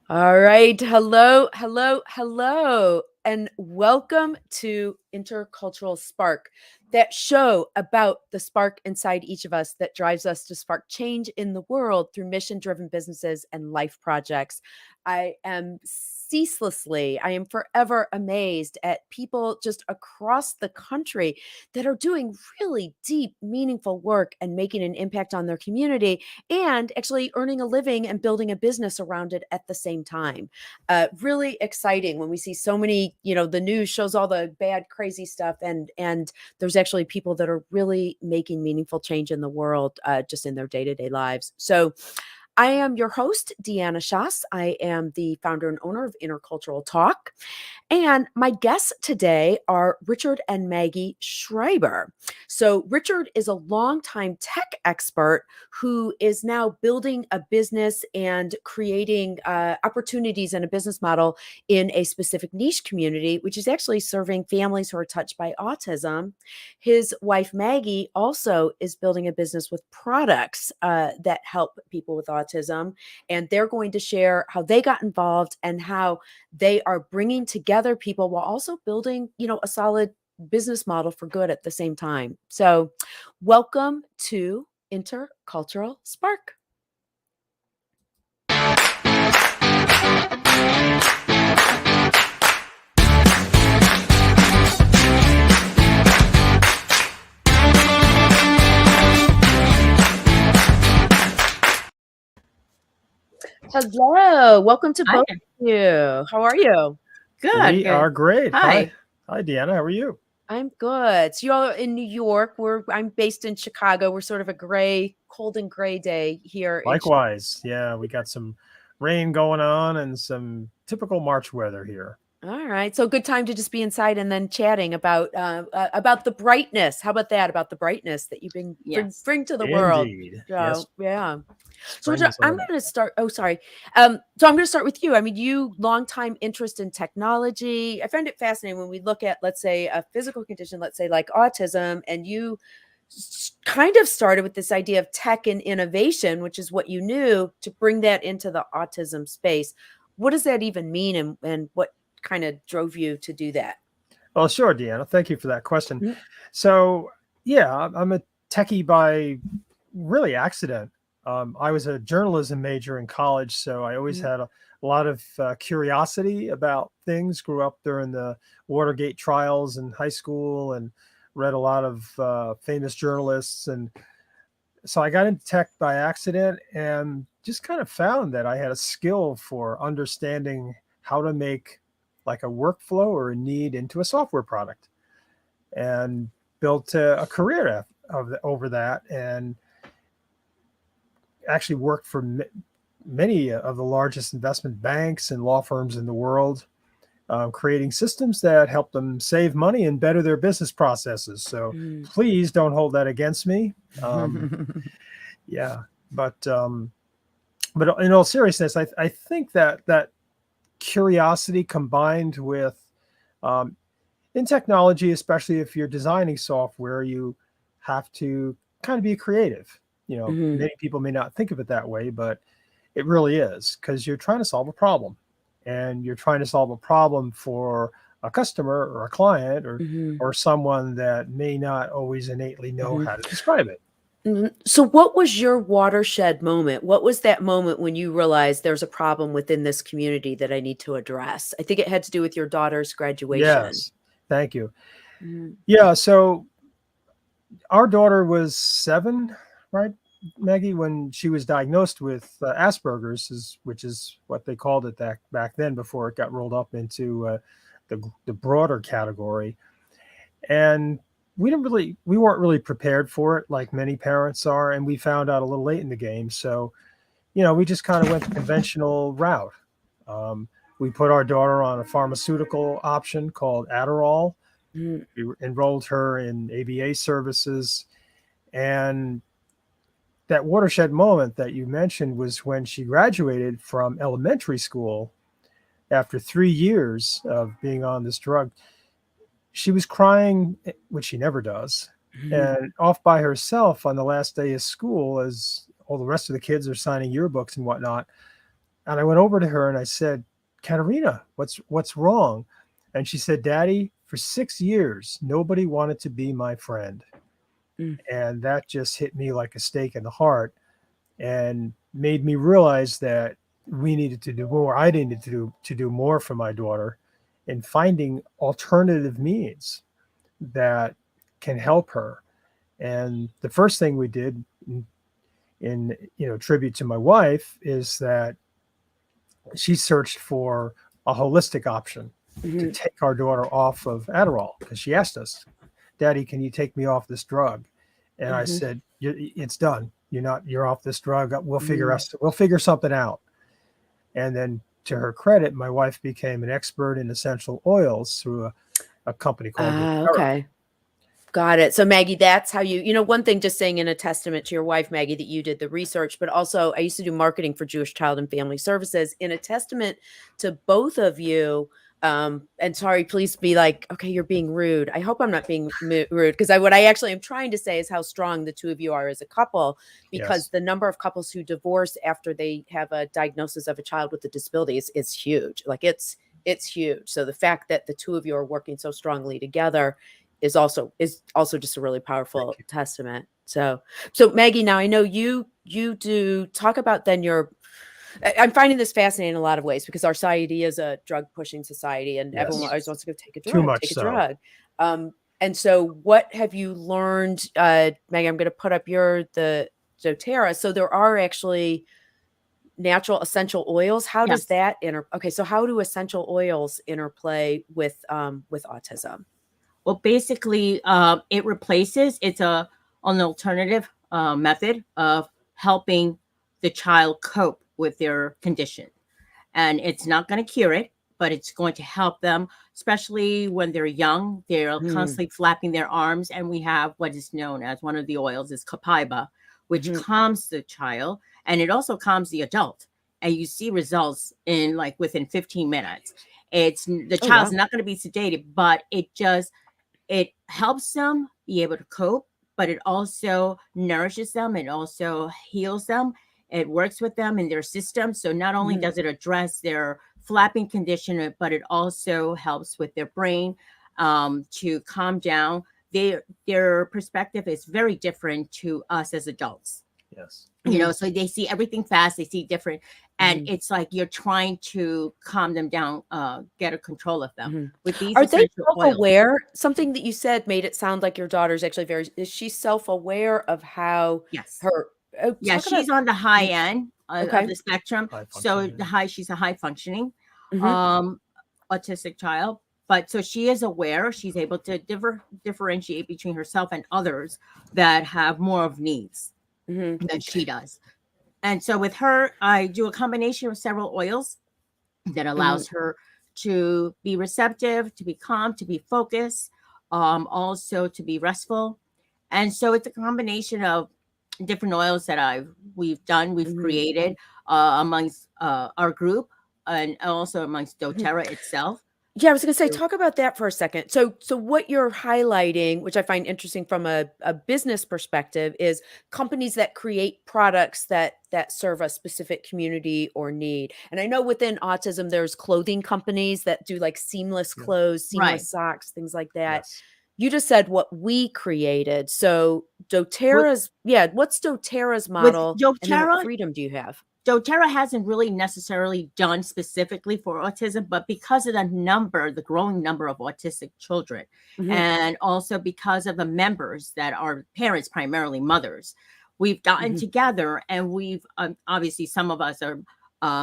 All right. Hello, hello, hello, and welcome to Intercultural Spark, that show about the spark inside each of us that drives us to spark change in the world through mission driven businesses and life projects. I am forever amazed at people just across the country that are doing really deep, meaningful work and making an impact on their community and actually earning a living and building a business around it at the same time. Really exciting when we see so many, the news shows all the bad, crazy stuff, and there's actually people that are really making meaningful change in the world just in their day-to-day lives. So I am your host, Deanna Schaas. I am the founder and owner of Intercultural Talk. And my guests today are Richard and Maggie Schreiber. So, Richard is a longtime tech expert who is now building a business and creating opportunities and a business model in a specific niche community, which is actually serving families who are touched by autism. His wife, Maggie, also is building a business with products that help people with autism. And they're going to share how they got involved and how they are bringing together people while also building, a solid business model for good at the same time. So, welcome to Intercultural Spark. Hello, welcome to Hi. both of you. How are you? Good. We are great. Hi. Hi, Deanna. How are you? I'm good. So y'all are in New York. I'm based in Chicago. We're sort of a cold and gray day here in Chicago. Likewise. Yeah, we got some rain going on and some typical March weather here. All right. So good time to just be inside and then chatting about the brightness. How about that? About the brightness that you bring to the world. Indeed. So, Yes. yeah. So Spring Richard, is I'm on. going to start. Oh, sorry. So I'm going to start with you. I mean, you long time interest in technology. I find it fascinating when we look at, let's say, a physical condition, let's say like autism, and you kind of started with this idea of tech and innovation, which is what you knew, to bring that into the autism space. What does that even mean, and what kind of drove you to do that? Well, sure, Deanna. Thank you for that question. Mhm. So, yeah, I'm a techie by really accident. I was a journalism major in college, so I always Mhm. had a lot of curiosity about things. Grew up during the Watergate trials in high school and read a lot of famous journalists. And so I got into tech by accident and just kind of found that I had a skill for understanding how to make like a workflow or a need into a software product, and built a career over that, and actually worked for many of the largest investment banks and law firms in the world, creating systems that help them save money and better their business processes. So please don't hold that against me. Yeah, but in all seriousness, I think that curiosity combined with in technology, especially if you're designing software, you have to kind of be creative. Mhm. Many people may not think of it that way, but it really is, because you're trying to solve a problem, and you're trying to solve a problem for a customer or a client, Mhm. or someone that may not always innately know Mhm. how to describe it. So what was your watershed moment? What was that moment when you realized there's a problem within this community that I need to address? I think it had to do with your daughter's graduation. Yes, thank you. Mhm. Yeah, so our daughter was 7, right, Maggie, when she was diagnosed with Asperger's, which is what they called it back then before it got rolled up into the broader category. And we weren't really prepared for it, like many parents are, and we found out a little late in the game. So, we just kind of went the conventional route. Um, we put our daughter on a pharmaceutical option called Adderall. Mhm. We enrolled her in ABA services, and that watershed moment that you mentioned was when she graduated from elementary school after 3 years of being on this drug. She was crying, which she never does, Mhm. and off by herself on the last day of school as all the rest of the kids are signing yearbooks and whatnot. And I went over to her and I said, Katerina, what's wrong? And she said, Daddy, for 6 years, nobody wanted to be my friend. Mm, And that just hit me like a stake in the heart and made me realize that we needed to do more. I needed to do more for my daughter in finding alternative means that can help her. And the first thing we did in tribute to my wife is that she searched for a holistic option to mhm, take our daughter off of Adderall because she asked us, Daddy, can you take me off this drug? And I mhm, said, it's done. You're off this drug. mhm. We'll figure something out. And then to her credit, my wife became an expert in essential oils through a company called Ah, Doterra. okay. Got it. So Maggie, that's how one thing just saying in a testament to your wife, Maggie, that you did the research, but also I used to do marketing for Jewish Child and Family Services in a testament to both of you. And sorry, please be like, okay, you're being rude. I hope I'm not being rude because what I actually am trying to say is how strong the two of you are as a couple, because Yes. the number of couples who divorce after they have a diagnosis of a child with a disability is huge. Like it's huge. So the fact that the two of you are working so strongly together is also just a really Thank powerful you. testament. So Maggie, now I know you do talk about then I'm finding this fascinating in a lot of ways because our society is a drug pushing society and everyone Yes. always Yes. wants to go take a Too drug, much take a so. drug. And so what have you learned, Maggie? I'm going to put up the Doterra. So there are actually natural essential oils. How does Yes. that okay, so how do essential oils interplay with autism? Well, basically, it's an alternative method of helping the child cope with their condition. And it's not going to cure it, but it's going to help them, especially when they're young. They're Mm, constantly flapping their arms. And we have what is known as one of the oils is copaiba, which mhm. calms the child and it also calms the adult. And you see results in like within 15 minutes. It's the Oh, child's wow. not going to be sedated, but it helps them be able to cope, but it also nourishes them. It also heals them. It works with them in their system. So not only Mhm. does it address their flapping condition, but it also helps with their brain to calm down. Their perspective is very different to us as adults. Yes. Mhm. So they see everything fast, they see different, and Mhm. it's like you're trying to calm them down, get a control of them Mhm. with these Are they essential oils. self-aware? Something that you said made it sound like your daughter's actually very is she self-aware of how Yes. her Yeah, talk about she's on the high mm, end of okay. the spectrum. High So functioning. she's a high functioning Mhm. um, autistic child. But so she is aware, she's able to differentiate between herself and others that have more of needs Mhm. than she does. And so with her, I do a combination of several oils that Mhm. allows her to be receptive, to be calm, to be focused, also to be restful. And so it's a combination of different oils that we've Mhm. created amongst our group and also amongst Mhm. doTERRA itself. Yeah, I was gonna say, So, talk about that for a second. So what you're highlighting, which I find interesting from a business perspective, is companies that create products that serve a specific community or need. And I know within autism, there's clothing companies that do like seamless Yeah. clothes, right. seamless socks, things like that. Yes. You just said what we created. So With doTERRA's, yeah, what's doTERRA's with model? And then what doTERRA, freedom do you have? doTERRA hasn't really necessarily done specifically for autism, but because of the growing number of autistic children, Mhm. and also because of the members that are parents, primarily mothers, we've gotten Mhm. together and we've obviously some of us are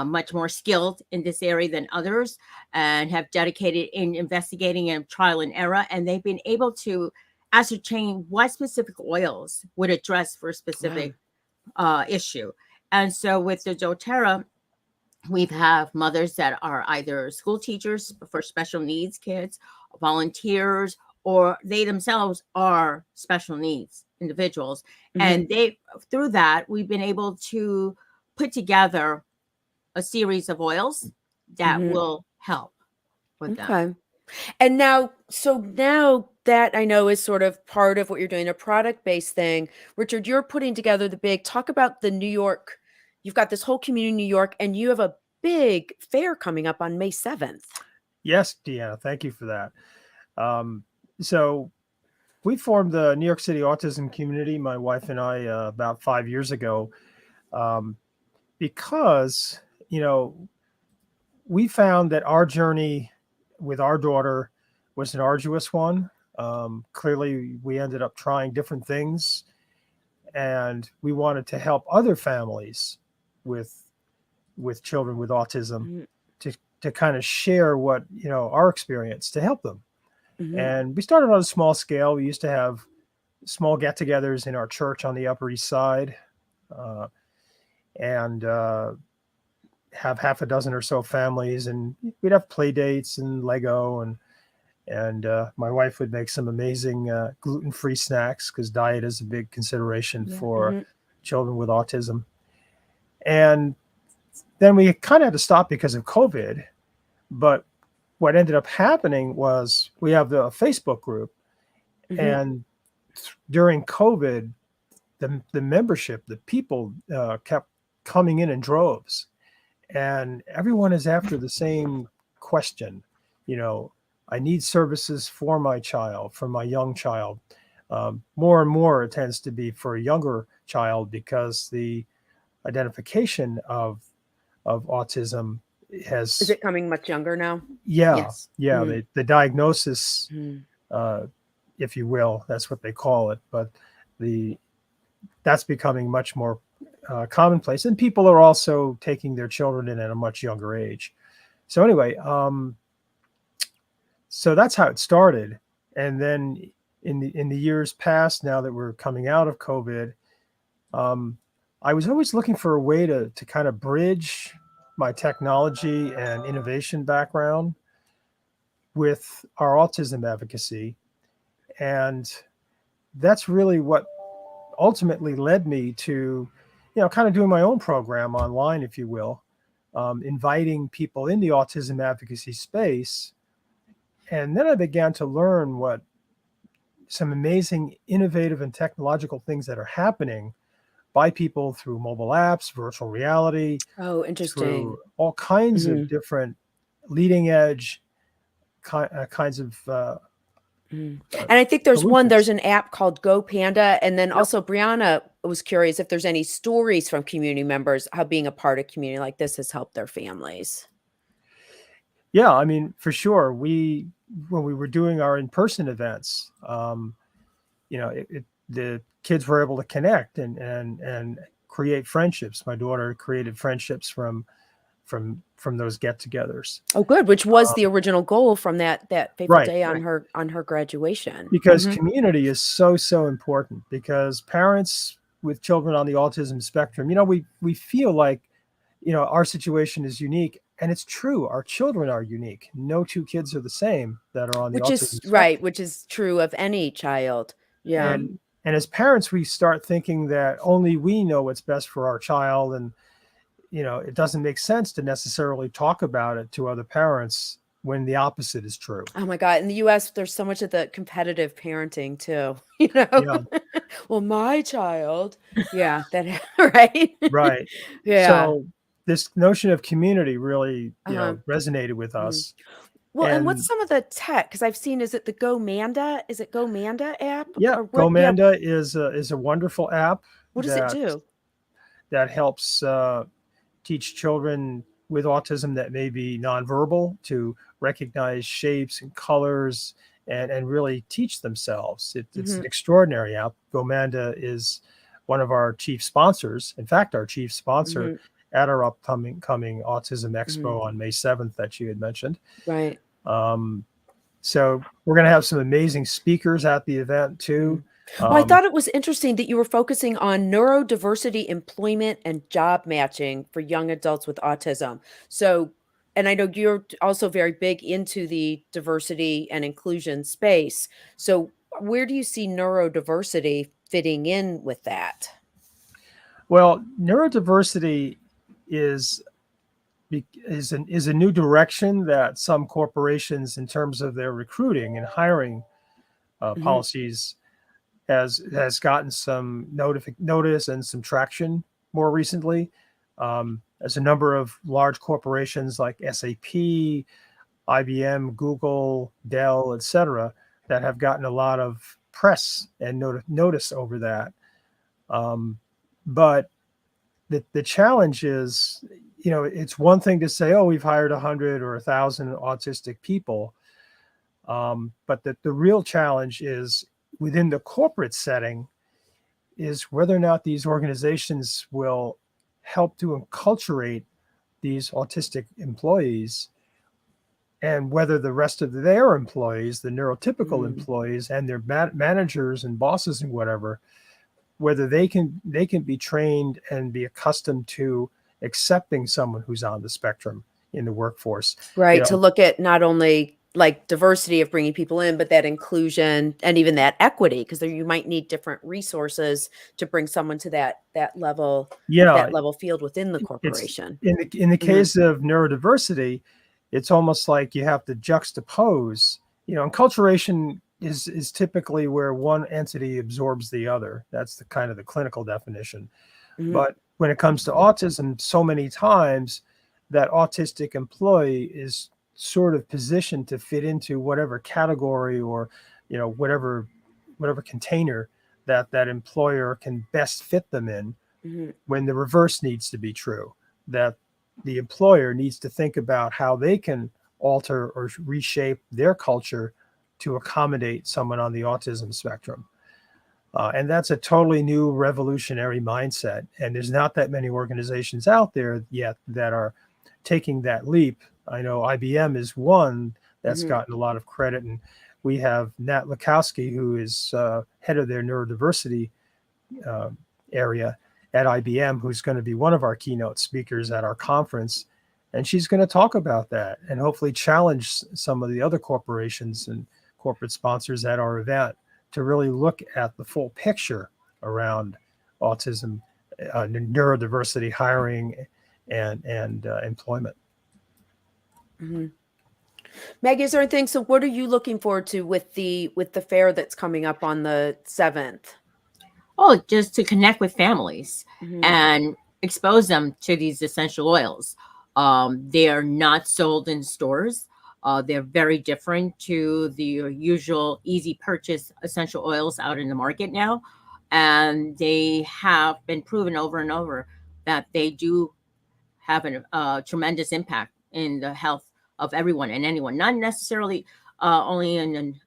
much more skilled in this area than others and have dedicated in investigating and trial and error, and they've been able to ascertain what specific oils would address for a Wow. specific issue. And so with the doTERRA, we have mothers that are either school teachers for special needs kids, volunteers, or they themselves are special needs individuals. Mhm. And they through that, we've been able to put together a series of oils that Mhm. will help with them. Okay. And now that I know is sort of part of what you're doing, a product-based thing. Richard, you're putting together the big talk about the New York. You've got this whole community in New York, and you have a big fair coming up on May 7th. Yes, Deanna, thank you for that. So we formed the New York City autism community, my wife and I, about 5 years ago, because, we found that our journey with our daughter was an arduous one. Clearly, we ended up trying different things, and we wanted to help other families with children with autism to kind of share what our experience to help them. And we started on a small scale. We used to have small get-togethers in our church on the Upper East Side, and have half a dozen or so families, and we'd have play dates and Lego, and my wife would make some amazing gluten-free snacks, because diet is a big consideration for children with autism. And then we kind of had to stop because of COVID. But what ended up happening was we have the Facebook group, and during COVID, the membership, the people kept coming in droves, and everyone is after the same question. I need services for my child, for my young child. More and more, it tends to be for a younger child, because the identification of autism Is it coming much younger now? Yes. The diagnosis, if you will, that's what they call it, but that's becoming much more commonplace, and people are also taking their children in at a much younger age. So anyway, so that's how it started. And then in the years past, now that we're coming out of COVID, I was always looking for a way to kind of bridge my technology and innovation background with our autism advocacy. And that's really what ultimately led me to, kind of doing my own program online, if you will, inviting people in the autism advocacy space. And then I began to learn what some amazing, innovative, and technological things that are happening by people through mobile apps, virtual reality. Oh, interesting. Through all kinds of different leading edge kinds of and I think there's an app called Go Panda. And then also Brianna was curious if there's any stories from community members, how being a part of community like this has helped their families. Yeah, I mean, for sure. When we were doing our in-person events, the kids were able to connect and create friendships. My daughter created friendships from those get-togethers. Oh, good. Which was the original goal from that fateful day on her graduation. Because community is so important, because parents with children on the autism spectrum, we feel like, our situation is unique. And it's true. Our children are unique. No two kids are the same that are on the autism spectrum. Which is true of any child. Yeah. And as parents, we start thinking that only we know what's best for our child. And, it doesn't make sense to necessarily talk about it to other parents when the opposite is true. Oh my God. In the US, there's so much of the competitive parenting too, Well, my child. Yeah. That right. Right. Yeah. So this notion of community really, resonated with us. Well, and what's some of the tech? Because I've seen, is it the GoManda? Is it GoManda app? Yeah, GoManda is a wonderful app. What does it do? That helps teach children with autism that may be nonverbal to recognize shapes and colors and really teach themselves. It's an extraordinary app. GoManda is one of our chief sponsors. In fact, our chief sponsor at our upcoming Autism Expo on May 7th that you had mentioned. Right. So we're going to have some amazing speakers at the event too. Well, I thought it was interesting that you were focusing on neurodiversity, employment, and job matching for young adults with autism. So, and I know you're also very big into the diversity and inclusion space. So where do you see neurodiversity fitting in with that? Well, neurodiversity is a new direction that some corporations, in terms of their recruiting and hiring policies, has gotten some notice and some traction more recently. There's a number of large corporations like SAP, IBM, Google, Dell, etc., that have gotten a lot of press and notice over that. But the challenge is, it's one thing to say, oh, we've hired 100 or 1,000 autistic people. But the real challenge is within the corporate setting is whether or not these organizations will help to enculturate these autistic employees, and whether the rest of their employees, the neurotypical employees and their managers and bosses and whatever, whether they can be trained and be accustomed to accepting someone who's on the spectrum in the workforce. Right, to look at not only like diversity of bringing people in, but that inclusion and even that equity, because there you might need different resources to bring someone to that level, that level field within the corporation. In the case of neurodiversity, it's almost like you have to juxtapose. Enculturation is typically where one entity absorbs the other. That's the kind of the clinical definition. But when it comes to autism, so many times that autistic employee is sort of positioned to fit into whatever category or whatever container that employer can best fit them in, when the reverse needs to be true, that the employer needs to think about how they can alter or reshape their culture to accommodate someone on the autism spectrum. And that's a totally new revolutionary mindset. And there's not that many organizations out there yet that are taking that leap. I know IBM is one that's gotten a lot of credit. And we have Nat Lukowski, who is head of their neurodiversity area at IBM, who's going to be one of our keynote speakers at our conference. And she's going to talk about that and hopefully challenge some of the other corporations and corporate sponsors at our event to really look at the full picture around autism, neurodiversity, hiring, and employment. Maggie, is there anything? So, what are you looking forward to with the fair that's coming up on the 7th? Oh, just to connect with families and expose them to these essential oils. They are not sold in stores. They're very different to the usual easy purchase essential oils out in the market now. And they have been proven over and over that they do have a tremendous impact in the health of everyone and anyone, not necessarily only in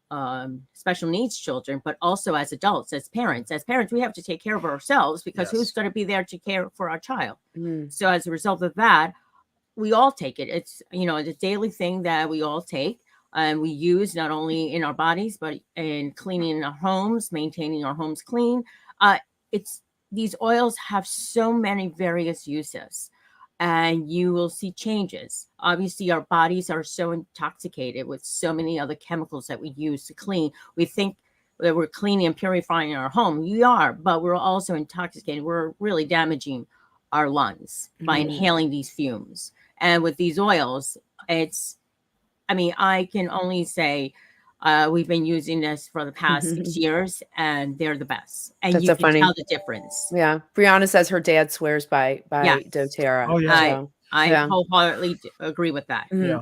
special needs children, but also as adults, as parents. As parents, we have to take care of ourselves because who's going to be there to care for our child? So as a result of that, we all take it. It's, it's a daily thing that we all take and we use not only in our bodies, but in cleaning our homes, maintaining our homes clean. These oils have so many various uses. And you will see changes. Obviously, our bodies are so intoxicated with so many other chemicals that we use to clean. We think that we're cleaning and purifying our home. We are, but we're also intoxicated. We're really damaging our lungs by inhaling these fumes. And with these oils, I can only say we've been using this for the past 6 years, and they're the best. And That's you so can funny. tell the difference. Yeah. Brianna says her dad swears by Yes. Doterra. Oh, yeah. I wholeheartedly agree with that. Yeah.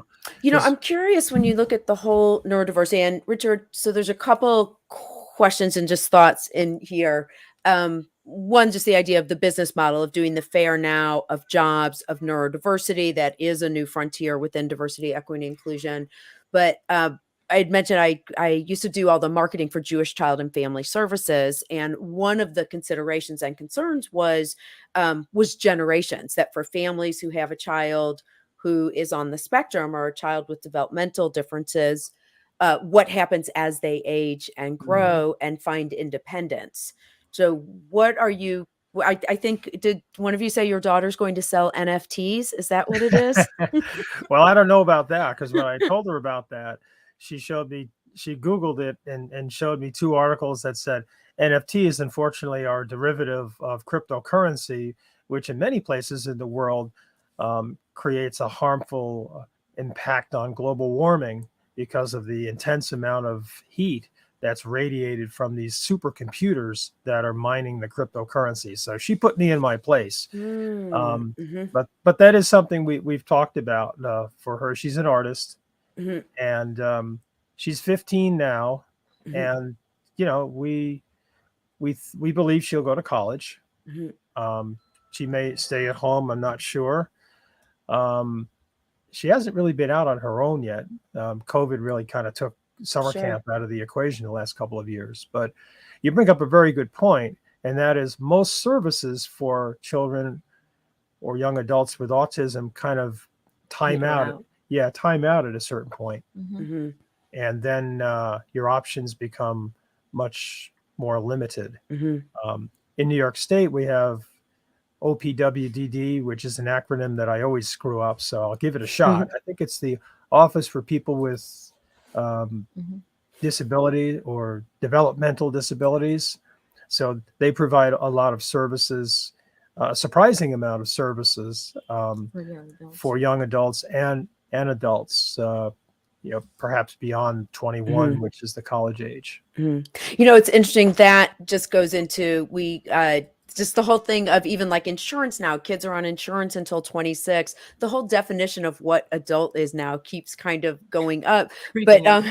I'm curious when you look at the whole neurodiversity, and Richard, so there's a couple questions and just thoughts in here. One, just the idea of the business model of doing the fair now of jobs of neurodiversity. That is a new frontier within diversity, equity, and inclusion. But I had mentioned I used to do all the marketing for Jewish Child and Family Services, and one of the considerations and concerns was generations, that for families who have a child who is on the spectrum or a child with developmental differences, what happens as they age and grow and find independence. So what are you, I think, did one of you say your daughter's going to sell NFTs? Is that what it is? Well, I don't know about that, because when I told her about that, she Googled it and showed me 2 articles that said NFTs, unfortunately, are a derivative of cryptocurrency, which in many places in the world creates a harmful impact on global warming because of the intense amount of heat that's radiated from these supercomputers that are mining the cryptocurrency. So she put me in my place. Mm-hmm. But that is something we've talked about for her. She's an artist, Mm-hmm. and she's 15 now, Mm-hmm. and we believe she'll go to college. Mm-hmm. She may stay at home. I'm not sure. Um, she hasn't really been out on her own yet. COVID really kind of took summer Sure. camp out of the equation the last couple of years. But you bring up a very good point, and that is most services for children or young adults with autism kind of time Peter out. out. Yeah, time out at a certain point. Mhm. Mm-hmm. And then your options become much more limited. Mm-hmm. In New York State, we have OPWDD, which is an acronym that I always screw up, so I'll give it a shot. I think it's the Office for People with Mhm. Disability or Developmental Disabilities. So they provide a lot of services, a surprising amount of services For young adults. for young adults and adults, perhaps beyond 21, which is the college age. Mm-hmm. It's interesting that just goes into just the whole thing of even like insurance now. Kids are on insurance until 26. The whole definition of what adult is now keeps kind of going up. But Creeping up.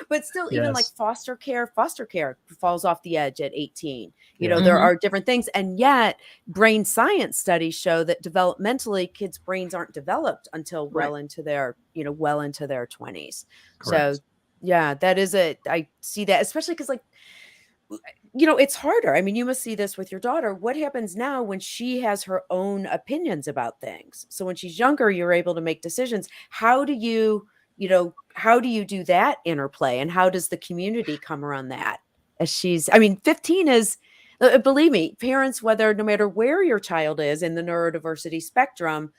but still, even like Yes. foster care falls off the edge at 18. Yeah. There Mhm. are different things. And yet brain science studies show that developmentally kids' brains aren't developed until well into their 20s. So Correct. yeah, I see that, especially because like, it's harder. I mean, you must see this with your daughter. What happens now when she has her own opinions about things? So when she's younger, you're able to make decisions. How do you do that interplay, and how does the community come around that? I mean, 15 is, believe me, parents, no matter where your child is in the neurodiversity spectrum,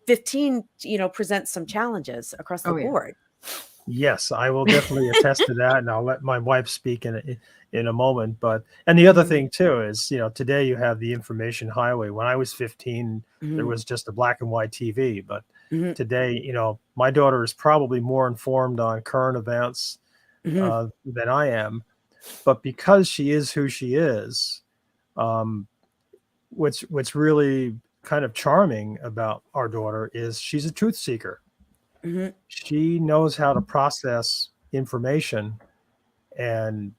15, presents some challenges across the Oh yeah. board. Yes, I will definitely attest to that, and I'll let my wife speak in a moment. And the other Mhm. thing too is, today you have the information highway. When I was 15, there Mhm. was just a black and white TV, but Mhm. today, my daughter is probably more informed on current events Mhm. than I am. But because she is who she is, um, what's really kind of charming about our daughter is she's a truth seeker. Mhm. She knows how to process information and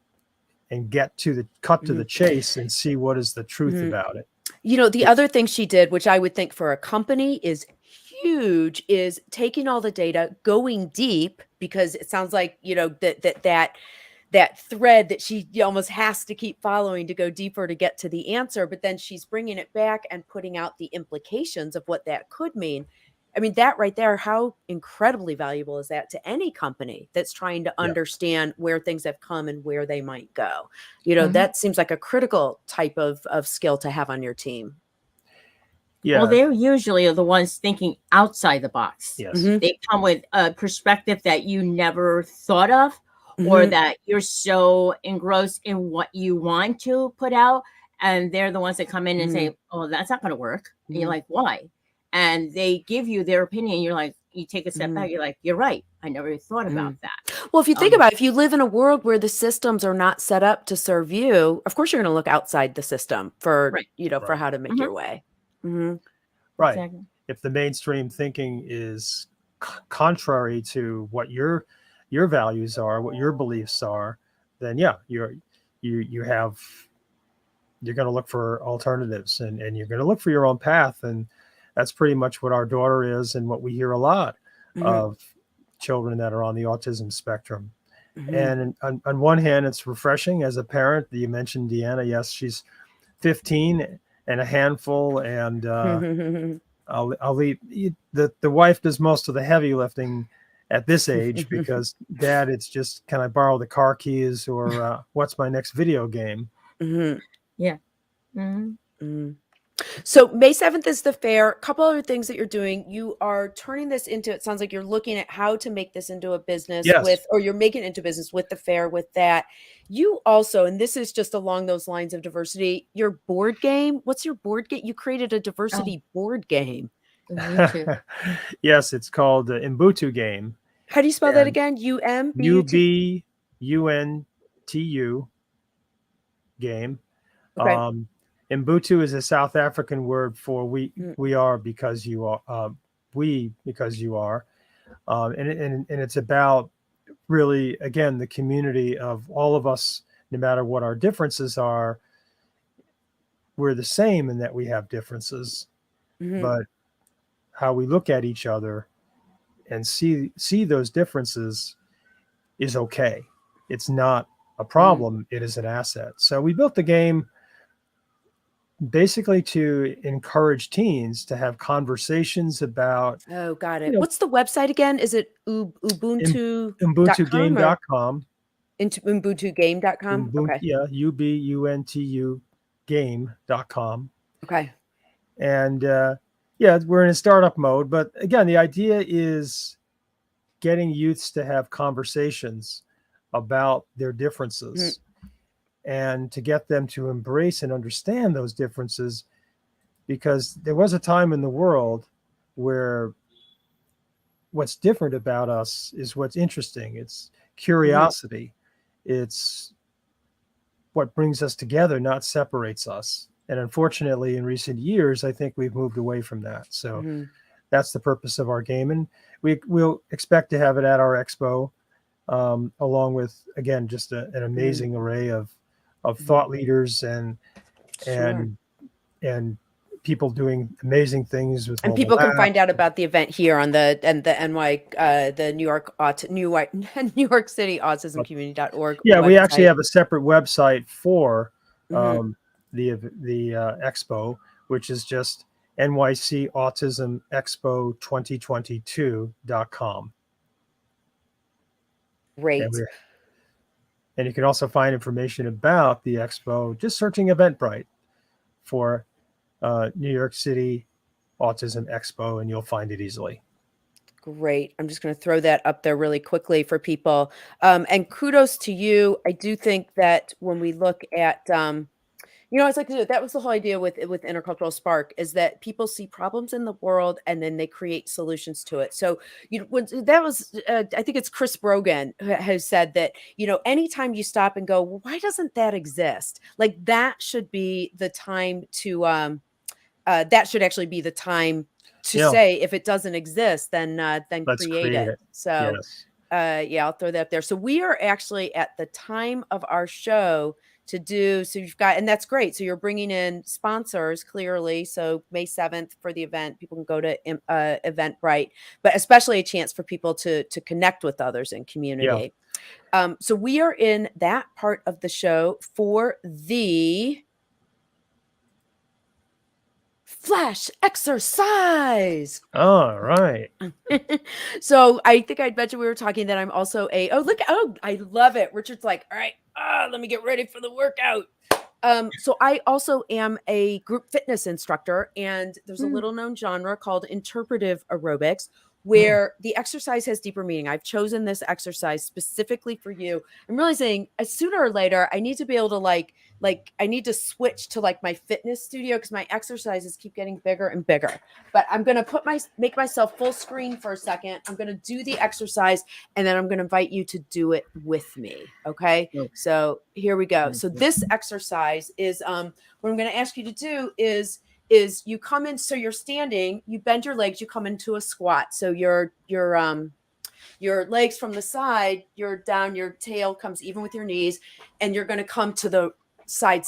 get to the cut to the Mhm. chase and see what is the truth Mhm. about it. The other thing she did, which I would think for a company is huge, is taking all the data, going deep, because it sounds like, that thread that she almost has to keep following to go deeper to get to the answer, but then she's bringing it back and putting out the implications of what that could mean. I mean, that right there, how incredibly valuable is that to any company that's trying to Yeah. understand where things have come and where they might go? Mhm. That seems like a critical type of skill to have on your team. Well, Yeah. they're usually the ones thinking outside the box. Yes. Mhm. They come with a perspective that you never thought of, or Mhm. that you're so engrossed in what you want to put out. And they're the ones that come in and Mhm. say, oh, that's not going to work. And you're Mhm. like, why? And they give you their opinion. You're like, you take a step Mhm. back. You're like, you're right. I never thought about Mhm. that. Well, if you think Um, about it, if you live in a world where the systems are not set up to serve you, of course you're going to look outside the system for, right. for Right. how to make Hmm. your way. Mhm. Right. Exactly. If the mainstream thinking is contrary to what your values are, what your beliefs are, then yeah, you have you're going to look for alternatives, and you're going to look for your own path. And that's pretty much what our daughter is, and what we hear a lot Mhm. of children that are on the autism spectrum. Mhm. And on one hand, it's refreshing as a parent. You mentioned Deanna. Yes, she's 15 and a handful, and I'll leave the wife does most of the heavy lifting at this age, because dad, it's just, can I borrow the car keys, or what's my next video game? Mhm. Yeah. Hmm. Mhm. So May 7th is the fair. A couple other things that you're doing. You are turning this into, it sounds like you're looking at how to make this into a business Yes. or you're making it into business with the fair, with that. You also, and this is just along those lines of diversity, your board game. What's your board game? You created a Oh, diversity board game. me too. Yes, it's called the Ubuntu game, How do you spell that and again? UMBUT? UBUNTU. UNTU game. Okay. Ubuntu is a South African word for Mm. we are because you are, we because you are, and it's about really, again, the community of all of us, no matter what our differences are. We're the same in that we have differences, Mhm. but how we look at each other and see those differences is okay. It's not a Mm. problem. It is an asset. So we built the game basically to encourage teens to have conversations about, Oh, got you it. know, What's the website again? Is it ubuntu.com or UbuntuGame.com. into ubuntugame.com? Ubuntu, Okay. yeah, UBUNTU game.com. Okay. And yeah, we're in a startup mode. But again, the idea is getting youths to have conversations about their Mhm. differences and to get them to embrace and understand those differences, because there was a time in the world where what's different about us is what's interesting. It's Mhm. curiosity. It's what brings us together, not separates us. And unfortunately, in recent years, I think we've moved away from that. So Mhm. that's the purpose of our game. And we'll expect to have it at our expo, along with, again, just an Mhm. amazing array of Mhm. thought leaders Sure. and and people doing amazing things with And mobile people can find apps. out about the event here on the NY the New York New York City But autismcommunity.org yeah, we actually website. have a separate website for Mhm. the expo, which is just NYC Autism Expo 2022.com. And Great. we and you can also find information about the expo just searching Eventbrite for New York City Autism Expo, and you'll find it easily. Great. I'm just going to throw that up there really quickly for people. And kudos to you. I do think that when we look at, it's like that was the whole idea with intercultural spark is that people see problems in the world and then they create solutions to it. So when that was, I think it's Chris Brogan who has said that anytime you stop and go, well, why doesn't that exist? Like that should be the time to that should actually be the time to Yeah, say if it doesn't exist, then let's create create it. it. So Yes. yeah, I'll throw that up there. So we are actually at the time of our show to do. So you've got, and that's great. So you're bringing in sponsors clearly. So May 7th for the event, people can go to Eventbrite, but especially a chance for people to connect with others in Yeah. community. So we are in that part of the show for the flash exercise. All right. So I think I'd mentioned we were talking that I'm also I love it. Richard's like, all right, let me get ready for the workout. So I also am a group fitness instructor, and there's a Mm. little known genre called interpretive aerobics, Mm. where the exercise has deeper meaning. I've chosen this exercise specifically for you. I'm really saying sooner or later, I need to be able to like I need to switch to like my fitness studio because my exercises keep getting bigger and bigger. But I'm gonna make myself full screen for a second. I'm gonna do the exercise and then I'm going to invite you to do it with me. Okay. Oh, So here we go. So okay. this exercise is what I'm going to ask you to do is you come in. So you're standing, you bend your legs, you come into a squat. So your legs from the side, you're down, your tail comes even with your knees, and you're going to come to the side.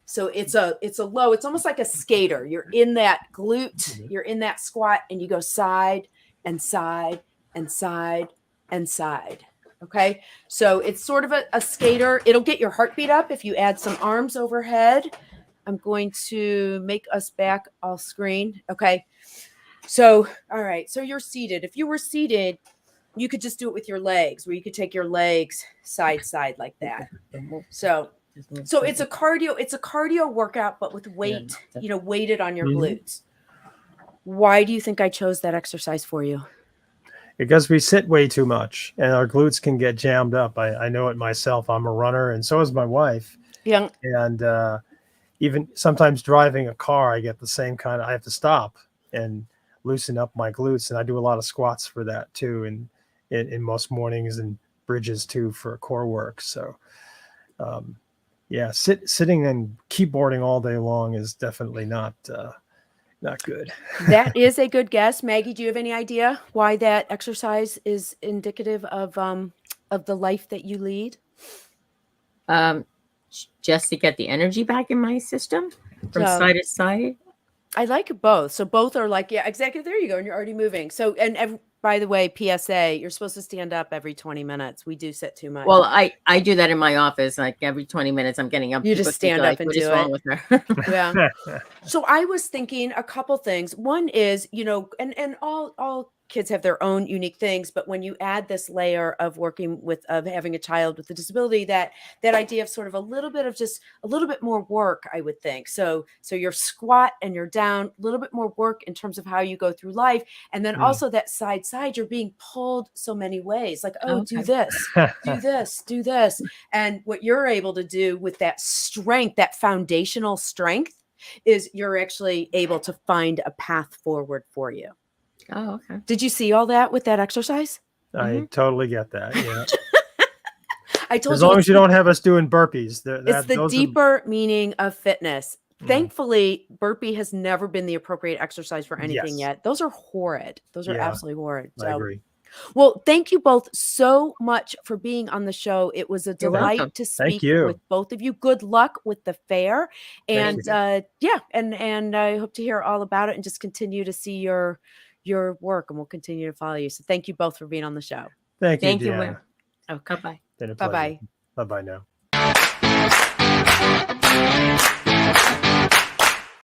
So it's a low, it's almost like a skater. You're in that glute, you're in that squat, and you go side and side and side and side. Okay. So it's sort of a skater. It'll get your heartbeat up if you add some arms overhead. I'm going to make us back all screen. Okay. So, all right. So you're seated. If you were seated, you could just do it with your legs, where you could take your legs side like that. So it's a cardio workout, but with weight, weighted on your Mhm. glutes. Why do you think I chose that exercise for you? Because we sit way too much and our glutes can get jammed up. I know it myself. I'm a runner, and so is my wife. Yeah. And even sometimes driving a car, I get the same kind of, I have to stop and loosen up my glutes. And I do a lot of squats for that too. And in most mornings and bridges to for core work. So, yeah, sitting and keyboarding all day long is definitely not good. That is a good guess. Maggie, do you have any idea why that exercise is indicative of the life that you lead? Just to get the energy back in my system from So- side to side. I like both. So both are like, yeah, exactly. There you go. And you're already moving. So, and by the way, PSA, you're supposed to stand up every 20 minutes. We do sit too much. Well, I do that in my office. Like every 20 minutes, I'm getting up. You People just think, stand like, up and what is do wrong it. with her? Yeah. So I was thinking a couple things. One is, and all kids have their own unique things, but when you add this layer of working with of having a child with a disability, that idea of sort of a little bit more work, I would think. So you're squat and you're down, a little bit more work in terms of how you go through life. And then also that side, you're being pulled so many ways, like, oh, do this, do this, do this. And what you're able to do with that strength, that foundational strength, is you're actually able to find a path forward for you. Oh, okay. Did you see all that with that exercise? I totally get that. Yeah. I told As you long as you don't have us doing burpees. it's the deeper meaning of fitness. Thankfully, burpee has never been the appropriate exercise for anything yet. Those are horrid. Those are absolutely horrid. I agree. Well, thank you both so much for being on the show. It was a delight to speak with both of you. Good luck with the fair. And and I hope to hear all about it and just continue to see your work, and we'll continue to follow you. So thank you both for being on the show. Thank you. Deanna. Oh, bye-bye. Bye-bye. Bye-bye now.